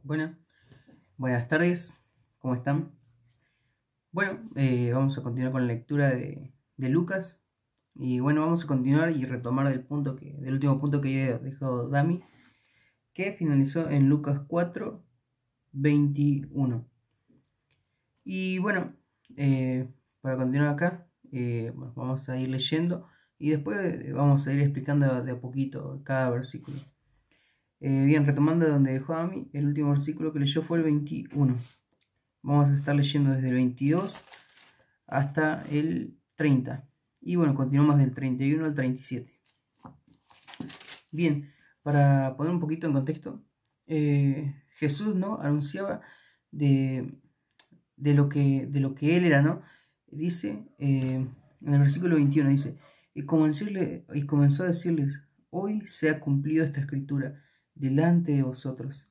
Bueno, buenas tardes, ¿cómo están? Bueno, vamos a continuar con la lectura de Lucas. Y bueno, vamos a continuar y retomar del último punto que había dejado Dami, que finalizó en Lucas 4:21. Y bueno, para continuar acá, bueno, vamos a ir leyendo y después vamos a ir explicando de a poquito cada versículo. Bien, retomando de donde dejó Dami, el último versículo que leyó fue el 21. Vamos a estar leyendo desde el 22 hasta el 30. Y bueno, continuamos del 31 al 37. Bien, para poner un poquito en contexto, Jesús, ¿no?, anunciaba de lo que él era, ¿no? Dice, en el versículo 21, dice, y comenzó a decirles, hoy se ha cumplido esta escritura delante de vosotros.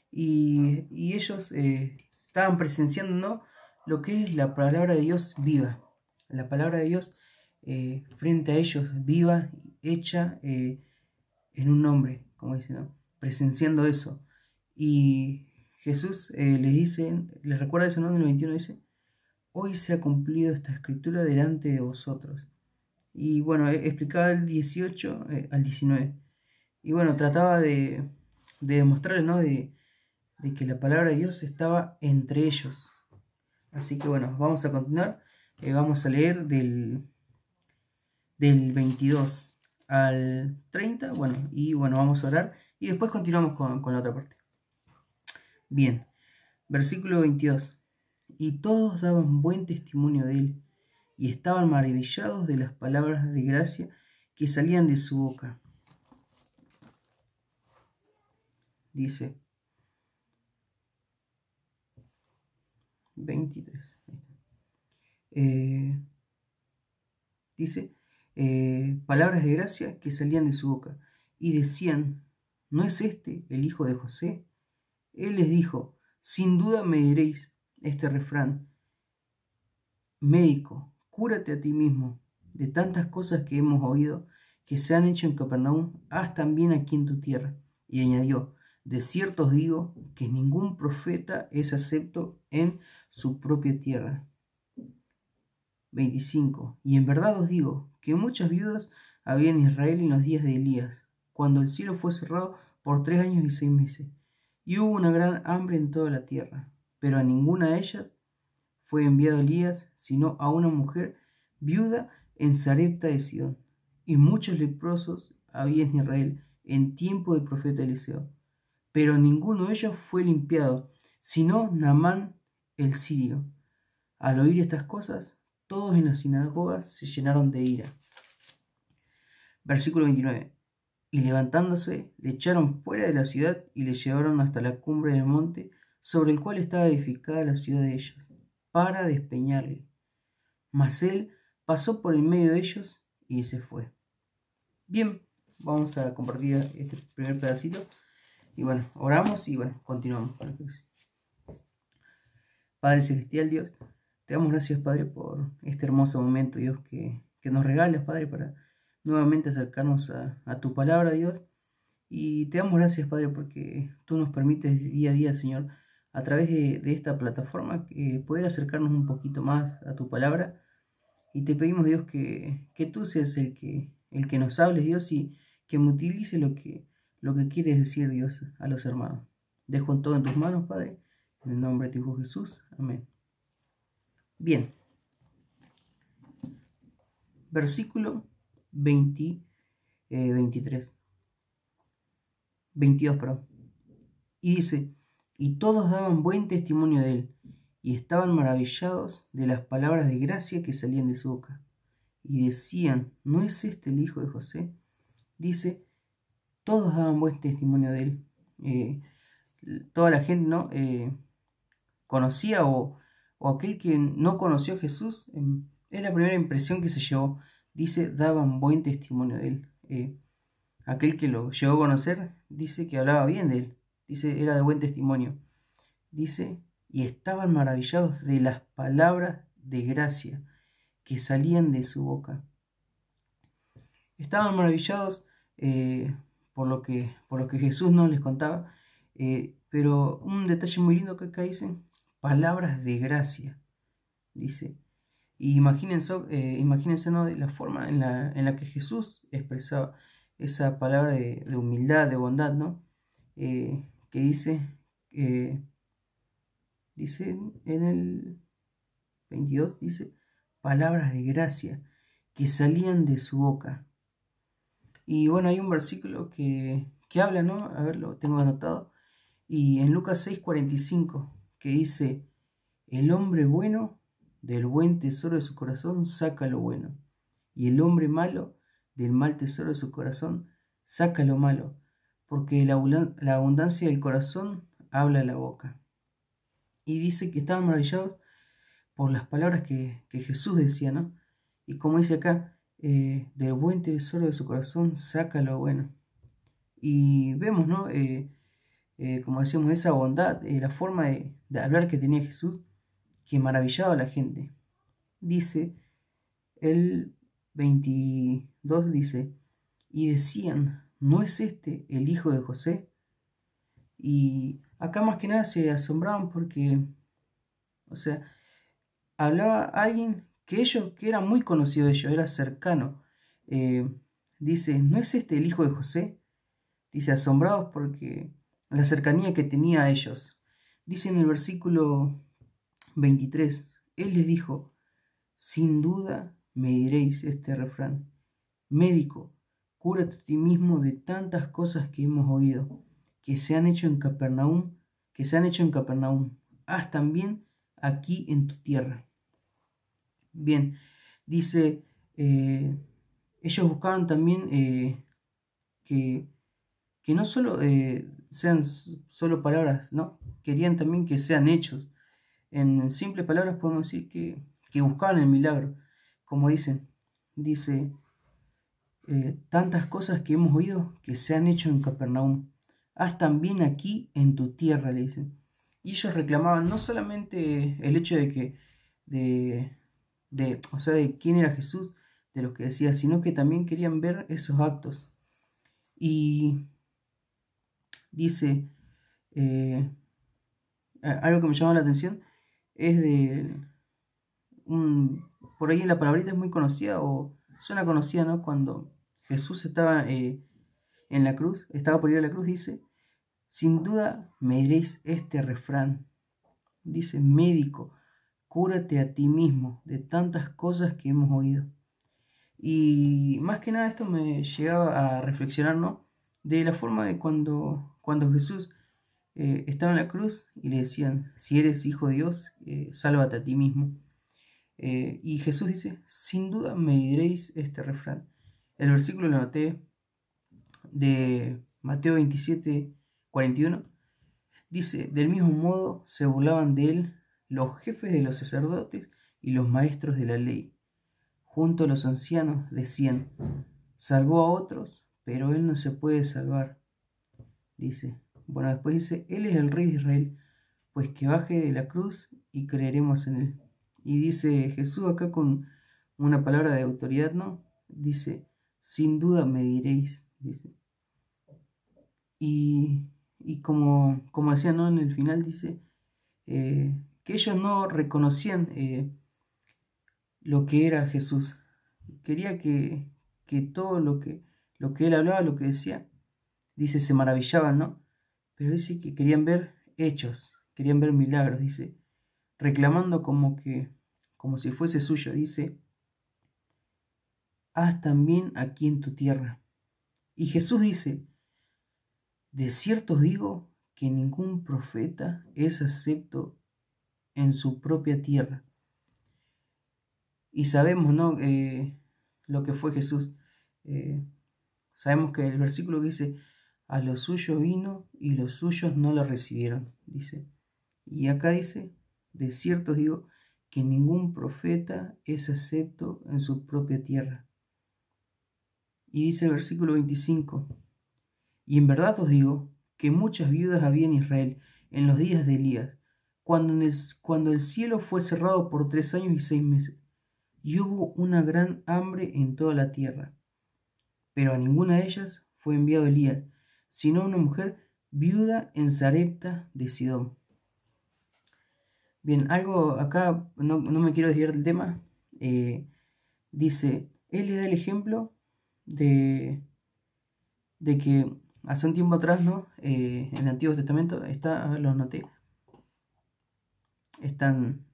Y ellos estaban presenciando, ¿no?, lo que es la palabra de Dios viva. La palabra de Dios frente a ellos, viva, hecha en un hombre, como dice, ¿no?, presenciando eso. Y Jesús les recuerda eso, ¿no? En el 21 dice, hoy se ha cumplido esta escritura delante de vosotros. Y bueno, explicaba el 18 al 19. Y bueno, trataba de demostrarles, ¿no?, de que la palabra de Dios estaba entre ellos. Así que bueno, vamos a continuar. Vamos a leer del 22 al 30. Bueno, y bueno, vamos a orar y después continuamos con la otra parte. Bien, versículo 22. Y todos daban buen testimonio de él, y estaban maravillados de las palabras de gracia que salían de su boca. Dice 23. Dice, palabras de gracia que salían de su boca, y decían, ¿no es este el hijo de José? Él les dijo, sin duda me diréis este refrán, médico, cúrate a ti mismo, de tantas cosas que hemos oído que se han hecho en Capernaum, haz también aquí en tu tierra. Y añadió, de cierto os digo que ningún profeta es acepto en su propia tierra. 25. Y en verdad os digo que muchas viudas había en Israel en los días de Elías, cuando el cielo fue cerrado por 3 años y 6 meses, y hubo una gran hambre en toda la tierra, pero a ninguna de ellas fue enviado Elías, sino a una mujer viuda en Sarepta de Sidón. Y muchos leprosos había en Israel en tiempo del profeta Eliseo, pero ninguno de ellos fue limpiado, sino Naamán el sirio. Al oír estas cosas, todos en las sinagogas se llenaron de ira. Versículo 29. Y levantándose, le echaron fuera de la ciudad y le llevaron hasta la cumbre del monte sobre el cual estaba edificada la ciudad de ellos, para despeñarle. Mas él pasó por en medio de ellos y se fue. Bien, vamos a compartir este primer pedacito. Y bueno, oramos y bueno, continuamos con la próxima. Padre Celestial, Dios, te damos gracias, Padre, por este hermoso momento, Dios, que nos regalas, Padre, para nuevamente acercarnos a tu palabra, Dios. Y te damos gracias, Padre, porque tú nos permites día a día, Señor, a través de esta plataforma, poder acercarnos un poquito más a tu palabra. Y te pedimos, Dios, que tú seas el que nos hables, Dios, y que me utilice lo que quieres decir, Dios, a los hermanos. Dejo todo en tus manos, Padre, en el nombre de tu Hijo Jesús. Amén. Bien. Versículo 22, perdón. Y dice, y todos daban buen testimonio de él, y estaban maravillados de las palabras de gracia que salían de su boca. Y decían, ¿no es este el hijo de José? Dice, todos daban buen testimonio de él. Toda la gente, ¿no?, conocía o aquel que no conoció a Jesús, es la primera impresión que se llevó. Dice, daban buen testimonio de él. Aquel que lo llegó a conocer, dice que hablaba bien de él. Dice, era de buen testimonio. Dice, y estaban maravillados de las palabras de gracia que salían de su boca. Estaban maravillados por lo que Jesús no les contaba, pero Pero un detalle muy lindo que acá dice, palabras de gracia, dice. Y imagínense, ¿no? La forma en la que Jesús expresaba esa palabra de humildad, de bondad, ¿no? Que eh, dice en el 22, dice, palabras de gracia que salían de su boca. Y bueno, hay un versículo que habla, ¿no? A ver, lo tengo anotado. Y en Lucas 6:45, que dice, el hombre bueno del buen tesoro de su corazón saca lo bueno, y el hombre malo del mal tesoro de su corazón saca lo malo, porque la abundancia del corazón habla la boca. Y dice que estaban maravillados por las palabras que Jesús decía, ¿no? Y como dice acá, del buen tesoro de su corazón saca lo bueno. Y vemos, ¿no? Como decíamos, esa bondad, la forma de hablar que tenía Jesús, que maravillaba a la gente. Dice el 22, dice, y decían, ¿no es este el hijo de José? Y acá más que nada se asombraban porque, o sea, hablaba alguien que era muy conocido de ellos, era cercano. Eh, Dice, ¿no es este el hijo de José? Dice, asombrados porque la cercanía que tenía a ellos. Dice en el versículo 23, él les dijo, sin duda me diréis este refrán, médico, cúrate a ti mismo de tantas cosas que hemos oído, que se han hecho en Capernaum, haz también aquí en tu tierra. Bien, dice, ellos buscaban también que, que no solo sean solo palabras, ¿no? Querían también que sean hechos. En simples palabras podemos decir que buscaban el milagro, como dice, tantas cosas que hemos oído que se han hecho en Capernaum, haz también aquí en tu tierra, le dicen. Y ellos reclamaban no solamente el hecho o sea, de quién era Jesús, de lo que decía, sino que también querían ver esos actos. Y dice, algo que me llama la atención es por ahí la palabrita es muy conocida o suena conocida, ¿no? Cuando Jesús estaba en la cruz, estaba por ir a la cruz, dice, sin duda me diréis este refrán, dice, médico, cúrate a ti mismo de tantas cosas que hemos oído. Y más que nada esto me llegaba a reflexionar, ¿no? De la forma de cuando Jesús estaba en la cruz y le decían, si eres hijo de Dios, sálvate a ti mismo. Y Jesús dice, sin duda me diréis este refrán. El versículo lo noté de Mateo 27:41. Dice, del mismo modo se burlaban de él los jefes de los sacerdotes y los maestros de la ley. Junto a los ancianos decían, salvó a otros, pero él no se puede salvar. Dice, bueno, después dice, él es el rey de Israel, pues que baje de la cruz y creeremos en él. Y dice Jesús acá con una palabra de autoridad, ¿no? Dice, sin duda me diréis, dice. Y como decía, ¿no? En el final dice que ellos no reconocían lo que era Jesús. Quería que todo lo que él hablaba, lo que decía, dice, se maravillaban, ¿no? Pero dice que querían ver hechos, querían ver milagros, dice, reclamando como si fuese suyo, dice, haz también aquí en tu tierra. Y Jesús dice, de cierto os digo que ningún profeta es acepto en su propia tierra. Y sabemos, ¿no? Lo que fue Jesús. Sabemos que el versículo que dice, a los suyos vino y los suyos no lo recibieron, dice. Y acá dice, de cierto os digo que ningún profeta es acepto en su propia tierra. Y dice el versículo 25, y en verdad os digo que muchas viudas había en Israel en los días de Elías, cuando el cielo fue cerrado por 3 años y 6 meses, y hubo una gran hambre en toda la tierra. Pero a ninguna de ellas fue enviado Elías, sino a una mujer viuda en Sarepta de Sidón. Bien, algo acá, no me quiero desviar del tema. Dice, él le da el ejemplo de que hace un tiempo atrás, ¿no? En el Antiguo Testamento, a ver, los anoté, están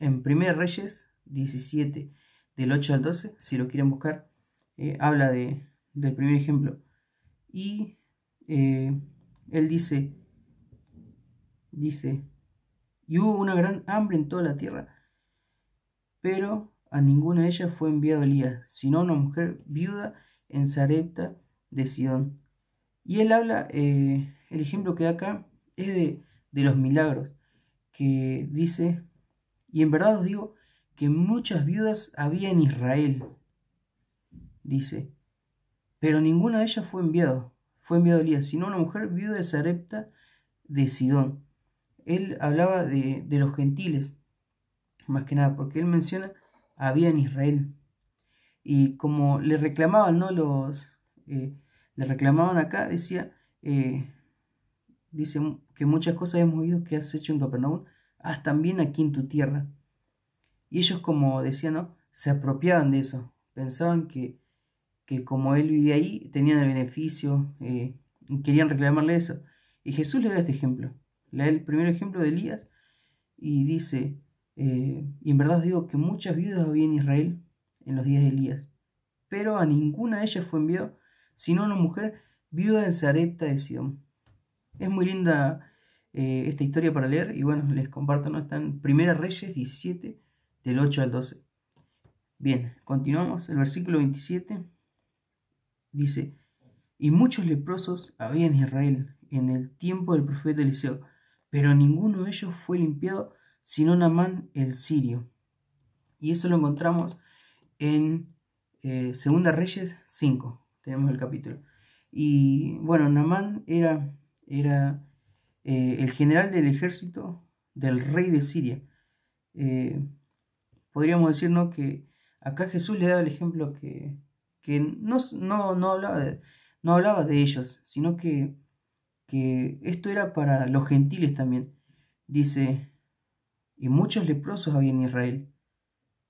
en 1 Reyes 17, del 8 al 12, si lo quieren buscar, habla del primer ejemplo. Y él dice, y hubo una gran hambre en toda la tierra, pero a ninguna de ellas fue enviado Elías, sino una mujer viuda en Sarepta de Sidón. Y él habla, el ejemplo que da acá es de los milagros, que dice, y en verdad os digo que muchas viudas había en Israel, dice, pero ninguna de ellas fue enviado Elías, sino una mujer viuda de Sarepta de Sidón. Él hablaba de los gentiles, más que nada, porque él menciona había en Israel. Y como le reclamaban, ¿no? Le reclamaban acá, dice que muchas cosas hemos oído que has hecho en Capernaum, haz también aquí en tu tierra. Y ellos, como decían, ¿no? Se apropiaban de eso. Pensaban que como él vivía ahí, tenían el beneficio, y querían reclamarle eso. Y Jesús le da este ejemplo. Le da el primer ejemplo de Elías y dice, y en verdad os digo que muchas viudas había en Israel en los días de Elías, pero a ninguna de ellas fue enviado, sino una mujer viuda en Sarepta de Sidón. Es muy linda esta historia para leer, y bueno, les comparto, ¿no? Está en 1 Reyes 17, del 8 al 12. Bien, continuamos. El versículo 27 dice, y muchos leprosos había en Israel en el tiempo del profeta Eliseo, pero ninguno de ellos fue limpiado, sino Naamán el sirio. Y eso lo encontramos en 2 Reyes 5, tenemos el capítulo. Y bueno, Naamán era el general del ejército del rey de Siria. Podríamos decir, ¿no?, que acá Jesús le daba el ejemplo que no hablaba de ellos, sino que esto era para los gentiles también. Dice, y muchos leprosos había en Israel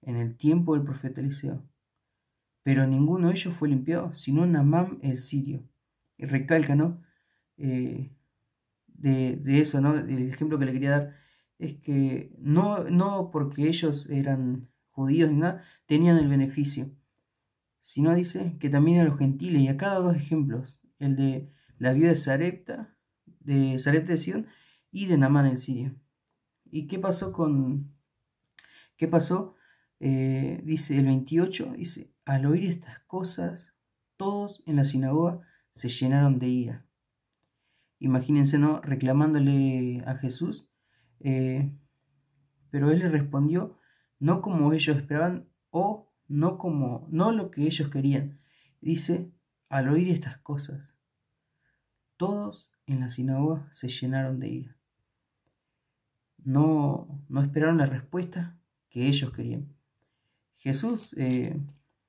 en el tiempo del profeta Eliseo, pero ninguno de ellos fue limpiado, sino Naamán el sirio. Y recalca, ¿no? De eso, ¿no? El ejemplo que le quería dar es que no porque ellos eran judíos ni nada, tenían el beneficio, sino dice que también a los gentiles. Y acá da dos ejemplos, el de la viuda de Sarepta de Sidón, y de Naamán el sirio. ¿Y qué pasó qué pasó? Dice el 28, dice, al oír estas cosas, todos en la sinagoga se llenaron de ira. Imagínense, ¿no?, reclamándole a Jesús, pero él le respondió no como ellos esperaban, o no lo que ellos querían. Dice, al oír estas cosas, todos en la sinagoga se llenaron de ira. No esperaron la respuesta que ellos querían. Jesús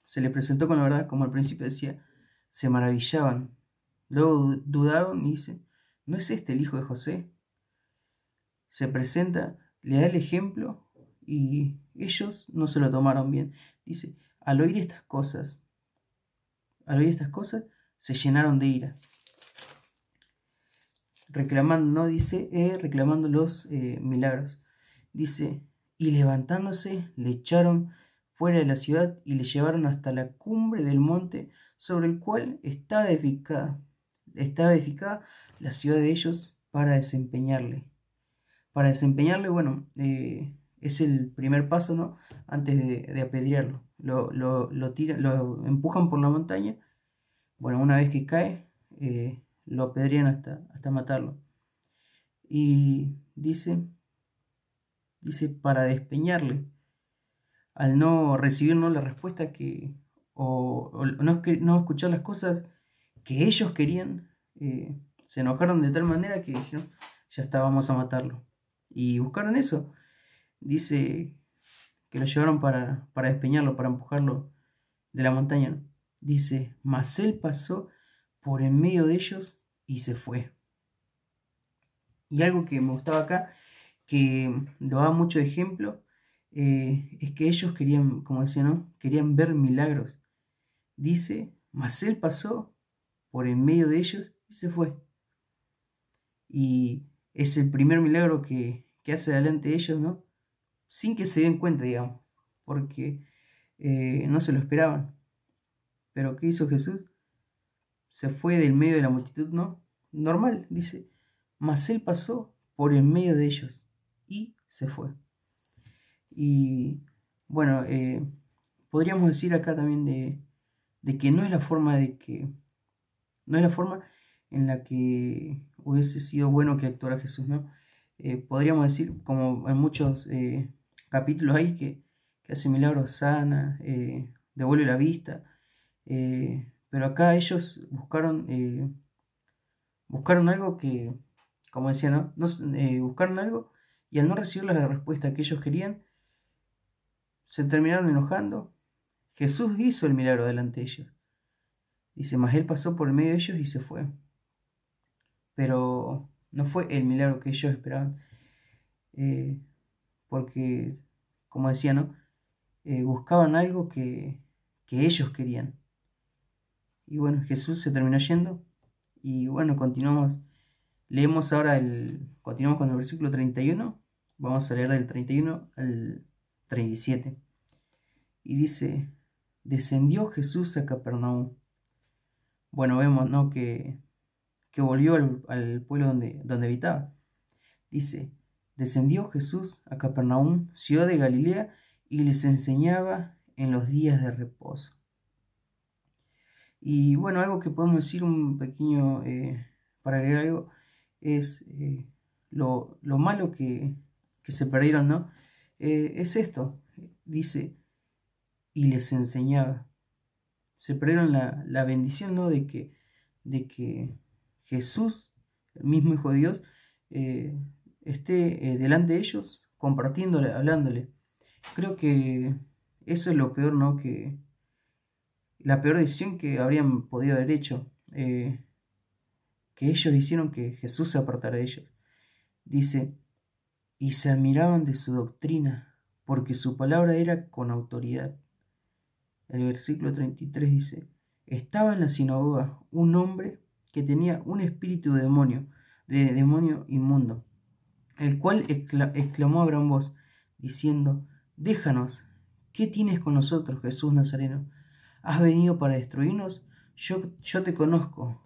se le presentó con la verdad, como al principio decía, se maravillaban. Luego dudaron y dice, ¿no es este el hijo de José? Se presenta, le da el ejemplo y ellos no se lo tomaron bien. Dice, al oír estas cosas, se llenaron de ira. Reclamando, ¿no? Dice, reclamando los milagros. Dice, y levantándose, le echaron fuera de la ciudad y le llevaron hasta la cumbre del monte sobre el cual estaba edificada la ciudad de ellos para desempeñarle. Bueno, es el primer paso, ¿no? Antes de apedrearlo. Lo empujan por la montaña. Bueno, una vez que cae, lo apedrean hasta matarlo. Y dice para despeñarle, al no recibir, ¿no?, la respuesta o no escuchar las cosas que ellos querían, se enojaron de tal manera que dijeron, ya está, vamos a matarlo. Y buscaron eso. Dice que lo llevaron para despeñarlo, para empujarlo de la montaña, ¿no? Dice, mas él pasó por en medio de ellos y se fue. Y algo que me gustaba acá, que lo daba mucho de ejemplo, es que ellos querían, como decía, ¿no? Querían ver milagros. Dice, mas él pasó por en medio de ellos y se fue. Y es el primer milagro que hace delante de ellos, ¿no? Sin que se den cuenta, digamos, porque no se lo esperaban. Pero ¿qué hizo Jesús? Se fue del medio de la multitud, ¿no? Normal, dice, mas él pasó por en medio de ellos y se fue. Y bueno, podríamos decir acá también de que no es la forma no es la forma en la que hubiese sido bueno que actuara Jesús, ¿no? Podríamos decir, como en muchos capítulos hay, que hace milagros, sana, devuelve la vista, pero acá ellos buscaron algo que, como decía, ¿no? Buscaron algo y al no recibir la respuesta que ellos querían, se terminaron enojando. Jesús hizo el milagro delante de ellos. Dice, mas él pasó por el medio de ellos y se fue. Pero no fue el milagro que ellos esperaban. Porque, como decía, ¿no? Buscaban algo que ellos querían. Y bueno, Jesús se terminó yendo. Y bueno, leemos ahora continuamos con el versículo 31. Vamos a leer del 31 al 37. Y dice, descendió Jesús a Capernaum. Bueno, vemos, ¿no? que volvió al pueblo donde habitaba. Dice, descendió Jesús a Capernaum, ciudad de Galilea, y les enseñaba en los días de reposo. Y bueno, algo que podemos decir un pequeño, para agregar algo, es lo malo que se perdieron, ¿no? Es esto, dice, y les enseñaba. Se perdieron la bendición, ¿no? De que Jesús, el mismo Hijo de Dios, esté delante de ellos, compartiéndole, hablándole. Creo que eso es lo peor, ¿no? Que la peor decisión que habrían podido haber hecho, que ellos hicieron que Jesús se apartara de ellos. Dice, y se admiraban de su doctrina, porque su palabra era con autoridad. El versículo 33 dice, estaba en la sinagoga un hombre que tenía un espíritu de demonio inmundo, el cual exclamó a gran voz, diciendo, déjanos, ¿qué tienes con nosotros, Jesús Nazareno? ¿Has venido para destruirnos? Yo te conozco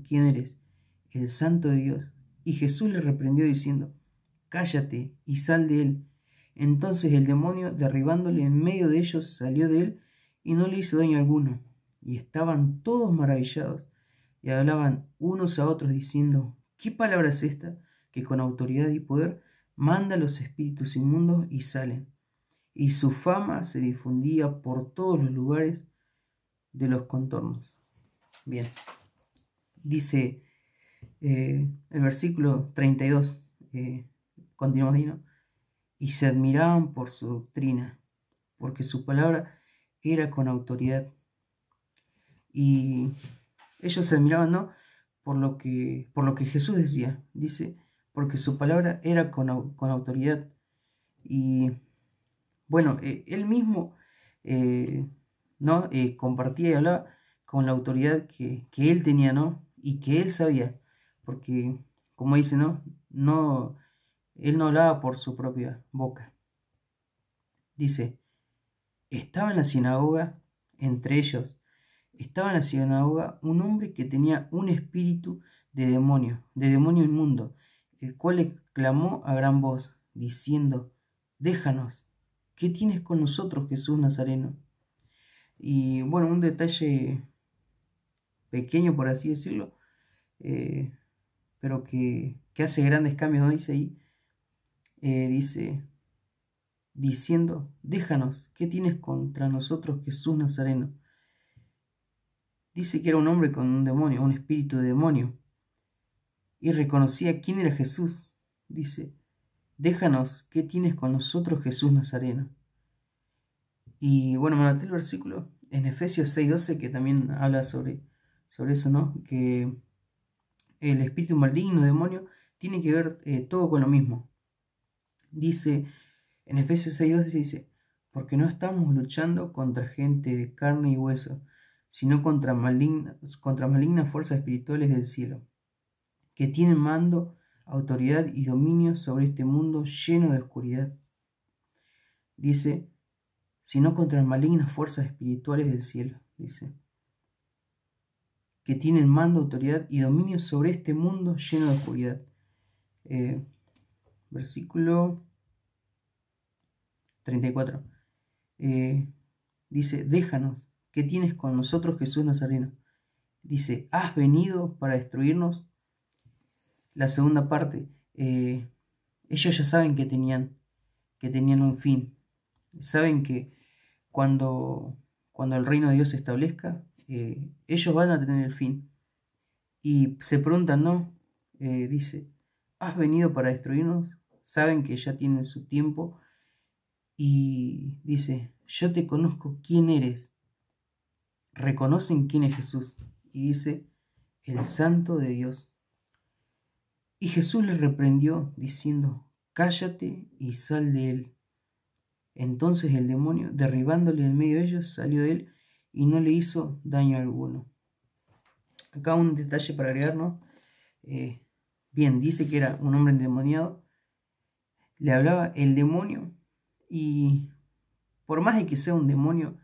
quién eres, el Santo de Dios. Y Jesús le reprendió diciendo, cállate y sal de él. Entonces el demonio, derribándole en medio de ellos, salió de él y no le hizo daño alguno. Y estaban todos maravillados y hablaban unos a otros diciendo, ¿qué palabra es esta que con autoridad y poder manda a los espíritus inmundos y salen? Y su fama se difundía por todos los lugares de los contornos. Bien, dice el versículo 32, continuamos ahí, ¿no? Y se admiraban por su doctrina, porque su palabra era con autoridad. Y ellos se admiraban, ¿no? Por lo que Jesús decía, dice, porque su palabra era con autoridad. Y bueno, él mismo, ¿no? Compartía y hablaba con la autoridad que él tenía, ¿no? Y que él sabía, porque, como dice, ¿no? Él no hablaba por su propia boca. Dice, estaba en la sinagoga, entre ellos, estaba en la sinagoga un hombre que tenía un espíritu de demonio inmundo, el cual exclamó a gran voz, diciendo, déjanos, ¿qué tienes con nosotros, Jesús Nazareno? Y bueno, un detalle pequeño, por así decirlo, pero que hace grandes cambios, ¿no? Dice ahí, dice, diciendo, déjanos, ¿qué tienes contra nosotros, Jesús Nazareno? Dice que era un hombre con un demonio, un espíritu de demonio, y reconocía quién era Jesús. Dice, déjanos, ¿qué tienes con nosotros, Jesús Nazareno? Y bueno, me anoté el versículo en Efesios 6:12 que también habla sobre eso, ¿no? Que el espíritu maligno, demonio, tiene que ver todo con lo mismo. Dice en Efesios 6:12, dice, porque no estamos luchando contra gente de carne y hueso, sino contra malignas fuerzas espirituales del cielo, que tienen mando, autoridad y dominio sobre este mundo lleno de oscuridad. Dice, sino contra malignas fuerzas espirituales del cielo, dice, que tienen mando, autoridad y dominio sobre este mundo lleno de oscuridad. Versículo 34. Dice, déjanos, ¿qué tienes con nosotros, Jesús Nazareno? Dice, ¿has venido para destruirnos? La segunda parte, ellos ya saben que tenían un fin. Saben que cuando el reino de Dios se establezca, ellos van a tener el fin. Y se preguntan, ¿no? Dice, ¿has venido para destruirnos? Saben que ya tienen su tiempo. Y dice, yo te conozco quién eres. Reconocen quién es Jesús. Y dice, el Santo de Dios. Y Jesús les reprendió diciendo, cállate y sal de él. Entonces el demonio, derribándole en medio de ellos, salió de él y no le hizo daño alguno. Acá un detalle para agregarnos. Bien, dice que era un hombre endemoniado. Le hablaba el demonio y por más de que sea un demonio,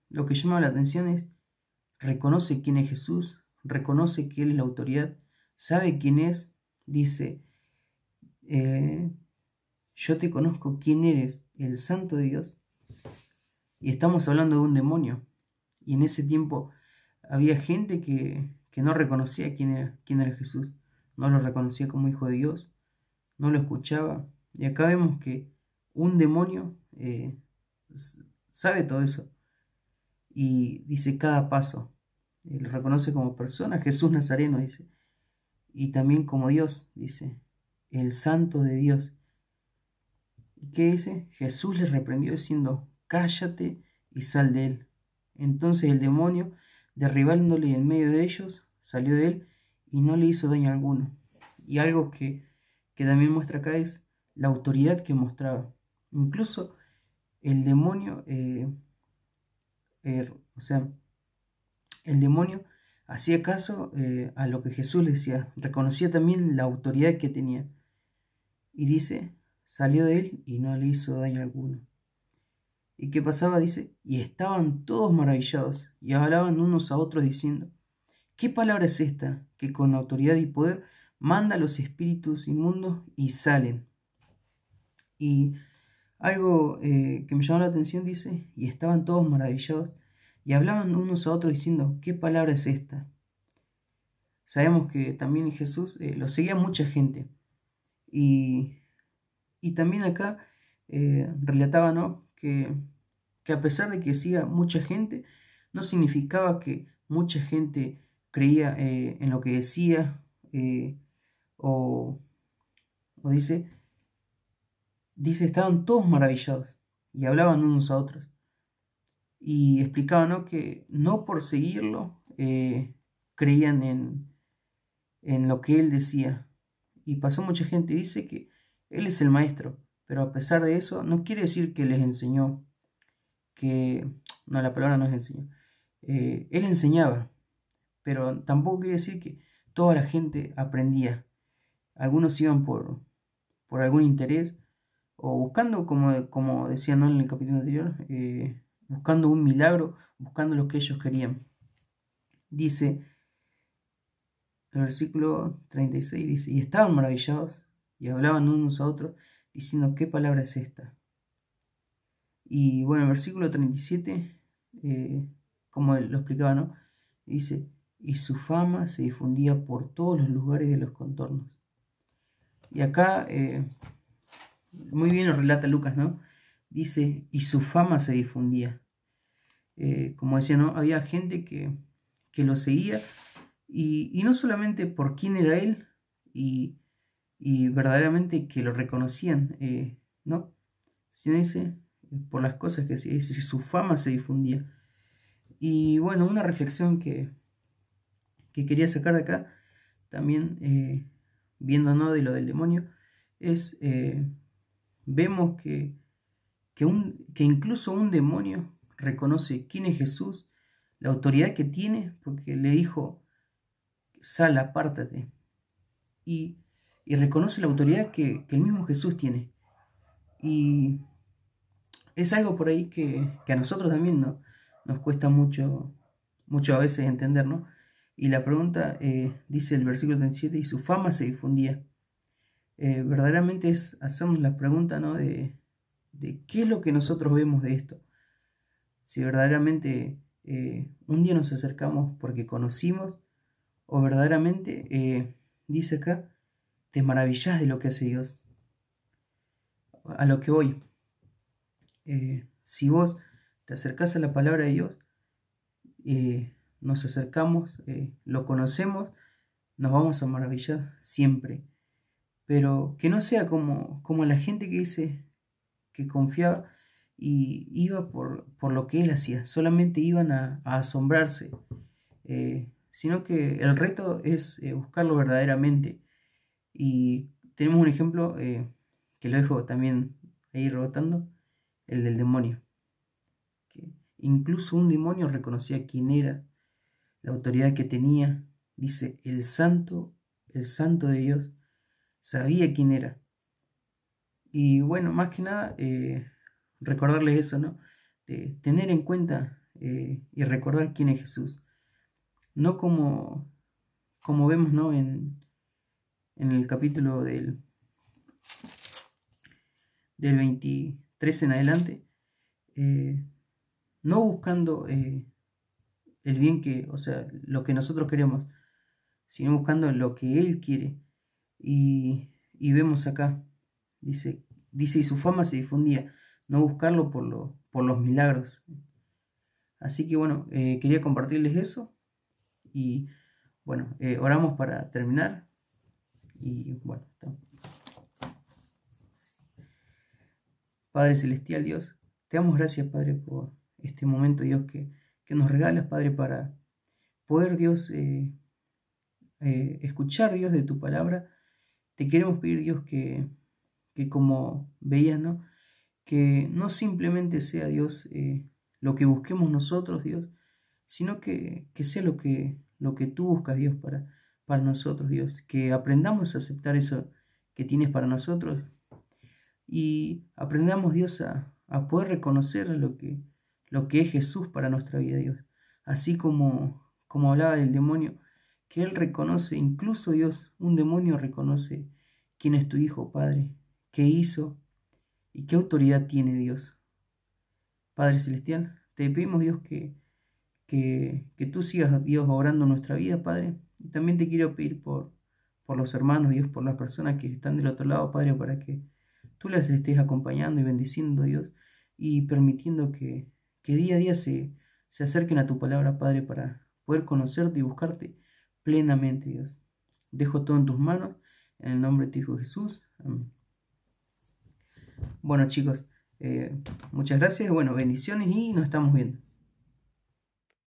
lo que llama la atención es, reconoce quién es Jesús, reconoce que Él es la autoridad, sabe quién es, dice, yo te conozco quién eres, el Santo de Dios. Y estamos hablando de un demonio. Y en ese tiempo había gente que no reconocía quién era Jesús, no lo reconocía como hijo de Dios, no lo escuchaba. Y acá vemos que un demonio sabe todo eso. Y dice cada paso. Lo reconoce como persona, Jesús Nazareno, dice. Y también como Dios, dice. El Santo de Dios. ¿Y qué dice? Jesús le reprendió diciendo, cállate y sal de él. Entonces el demonio, derribándole en medio de ellos, salió de él y no le hizo daño alguno. Y algo que también muestra acá es la autoridad que mostraba. Incluso el demonio, o sea, el demonio hacía caso a lo que Jesús le decía, reconocía también la autoridad que tenía. Y dice, salió de él y no le hizo daño alguno. ¿Y qué pasaba? Dice, y estaban todos maravillados y hablaban unos a otros diciendo, ¿qué palabra es esta que con autoridad y poder manda a los espíritus inmundos y salen? Y algo que me llamó la atención dice, y estaban todos maravillados y hablaban unos a otros diciendo, ¿qué palabra es esta? Sabemos que también Jesús lo seguía mucha gente. Y también acá relataba, ¿no? que a pesar de que siga mucha gente, no significaba que mucha gente creía en lo que decía, o dice, estaban todos maravillados y hablaban unos a otros. Y explicaban, ¿no? que no por seguirlo creían en lo que él decía. Y pasó mucha gente, dice que él es el maestro, pero a pesar de eso, no quiere decir que les enseñó, no, la palabra no es enseñó, él enseñaba, pero tampoco quiere decir que toda la gente aprendía. Algunos iban por algún interés, o buscando, como decía, ¿no? en el capítulo anterior, buscando un milagro, buscando lo que ellos querían. Dice, el versículo 36 dice, y estaban maravillados y hablaban unos a otros diciendo, ¿qué palabra es esta? Y bueno, el versículo 37, como él lo explicaba, ¿no? Dice, y su fama se difundía por todos los lugares de los contornos. Y acá, muy bien lo relata Lucas, ¿no? Dice, y su fama se difundía. Como decía, ¿no? Había gente que lo seguía, y no solamente por quién era él, y verdaderamente que lo reconocían, ¿no? Sino dice, por las cosas que hacía, dice, su fama se difundía. Y bueno, una reflexión que quería sacar de acá, también viéndonos de lo del demonio, es, vemos que incluso un demonio reconoce quién es Jesús, la autoridad que tiene, porque le dijo, sal, apártate, y, y reconoce la autoridad que el mismo Jesús tiene. Y es algo por ahí que a nosotros también nos cuesta mucho, mucho a veces entender, ¿no? Y la pregunta, dice el versículo 37, y su fama se difundía. Verdaderamente es hacernos la pregunta, ¿no? De qué es lo que nosotros vemos de esto. Si verdaderamente un día nos acercamos porque conocimos, o verdaderamente, dice acá, te maravillás de lo que hace Dios. A lo que voy, si vos te acercás a la palabra de Dios, nos acercamos, lo conocemos, nos vamos a maravillar siempre. Pero que no sea como la gente que dice que confiaba y iba por lo que él hacía, solamente iban a asombrarse, sino que el reto es buscarlo verdaderamente. Y tenemos un ejemplo que lo dejo también ahí rebotando, el del demonio. Que incluso un demonio reconocía quién era, la autoridad que tenía. Dice, el santo de Dios, sabía quién era. Y bueno, más que nada, recordarles eso, ¿no? De tener en cuenta y recordar quién es Jesús. No como vemos, ¿no? En el capítulo del 23 en adelante, no buscando el bien o sea, lo que nosotros queremos, sino buscando lo que Él quiere. Y vemos acá, dice, y su fama se difundía, no buscarlo por los milagros. Así que bueno, quería compartirles eso. Y bueno, oramos para terminar. Y bueno, Padre Celestial, Dios, te damos gracias, Padre, por este momento, Dios, que nos regalas, Padre, para poder, Dios, escuchar, Dios, de tu palabra. Te queremos pedir, Dios, que como veías, ¿no? Que no simplemente sea, Dios, lo que busquemos nosotros, Dios, sino que sea lo que tú buscas, Dios, para nosotros, Dios. Que aprendamos a aceptar eso que tienes para nosotros y aprendamos, Dios, a poder reconocer lo que es Jesús para nuestra vida, Dios. Así como hablaba del demonio, que Él reconoce, incluso Dios, un demonio reconoce quién es tu Hijo, Padre, qué hizo y qué autoridad tiene Dios. Padre Celestial, te pedimos, Dios, que tú sigas, Dios, obrando nuestra vida, Padre. Y también te quiero pedir por los hermanos, Dios, por las personas que están del otro lado, Padre, para que tú las estés acompañando y bendiciendo, Dios, y permitiendo que día a día se acerquen a tu palabra, Padre, para poder conocerte y buscarte plenamente, Dios. Dejo todo en tus manos, en el nombre de tu Hijo Jesús. Amén. Bueno, chicos, muchas gracias, bueno, bendiciones y nos estamos viendo.